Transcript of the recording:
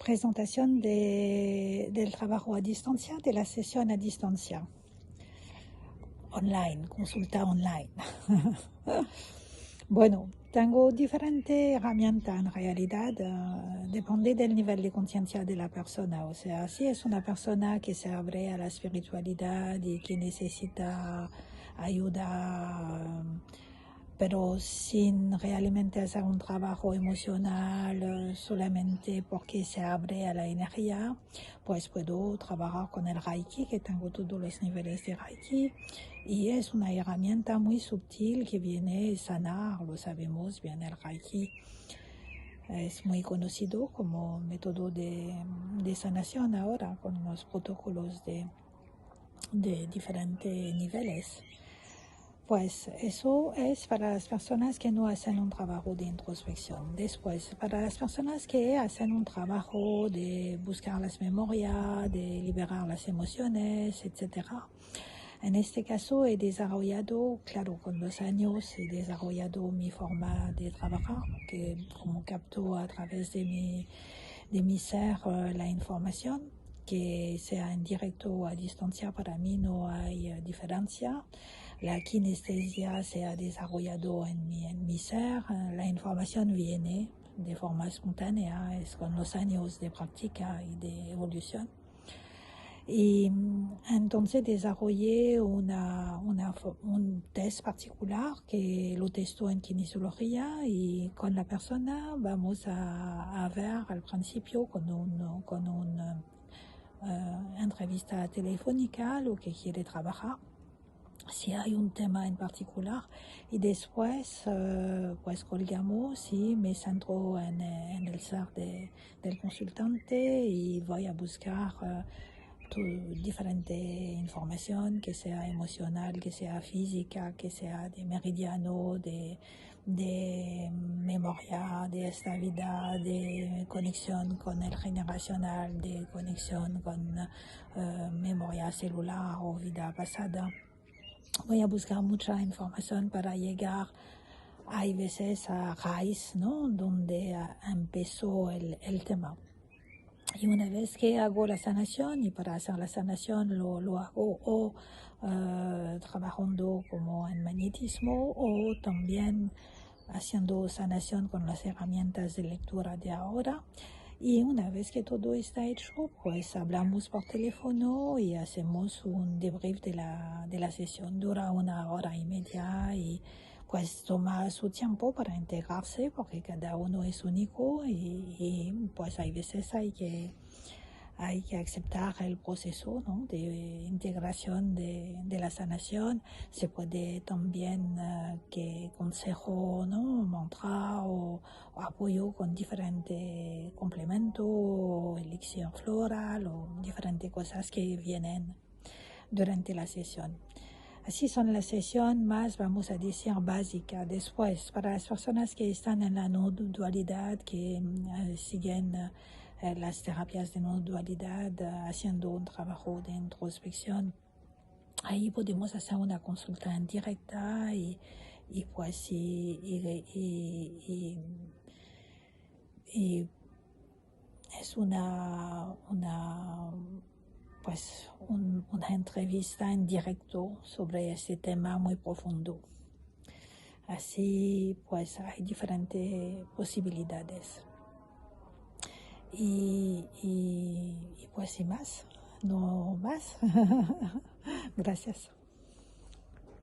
presentación del trabajo a distancia, de la sesión a distancia, online, consulta online. Bueno, tengo diferentes herramientas en realidad, depende del nivel de conciencia de la persona. O sea, si es una persona que se abre a la espiritualidad y que necesita ayuda, pero sin realmente hacer un trabajo emocional, solamente porque se abre a la energía, pues puedo trabajar con el Reiki, que tengo todos los niveles de Reiki, y es una herramienta muy sutil que viene a sanar, lo sabemos bien, el Reiki es muy conocido como método de sanación ahora, con los protocolos de diferentes niveles. Pues eso es para las personas que no hacen un trabajo de introspección. Después, para las personas que hacen un trabajo de buscar las memorias, de liberar las emociones, etc. En este caso he desarrollado, claro, con los años he desarrollado mi forma de trabajar, que como capto a través de mi ser la información, que sea en directo o a distancia, para mí no hay diferencia. La kinestesia se ha desarrollado en mi ser, la información viene de forma espontánea, es con los años de práctica y de evolución. Y entonces desarrollé un test particular que lo testo en kinesiología, y con la persona vamos a ver al principio con una entrevista telefónica lo que quiere trabajar, si hay un tema en particular, y después pues colgamos y me centro en el ser del consultante y voy a buscar diferente información, que sea emocional, que sea física, que sea de meridiano, de memoria, de estabilidad, de conexión con el generacional, de conexión con memoria celular o vida pasada. Voy a buscar mucha información para llegar, hay veces, a raíz, ¿no?, donde empezó el tema. Y una vez que hago la sanación, y para hacer la sanación lo hago o trabajando como en magnetismo, o también haciendo sanación con las herramientas de lectura de ahora. Y una vez que todo está hecho, pues hablamos por teléfono y hacemos un debrief de la sesión. Dura 1 hora y media y pues toma su tiempo para integrarse, porque cada uno es único, y pues hay veces hay que aceptar el proceso, ¿no?, de integración de la sanación. Se puede también que consejo, ¿no?, mantra o apoyo con diferente complemento, o elixir floral, o diferentes cosas que vienen durante la sesión. Así son la sesión más, vamos a decir, básica. Después, para las personas que están en la no dualidad, que siguen las terapias de no dualidad, haciendo un trabajo de introspección, ahí podemos hacer una consulta en directa y pues es una entrevista en directo sobre este tema muy profundo. Así pues hay diferentes posibilidades. Y pues sin más, no más. Gracias.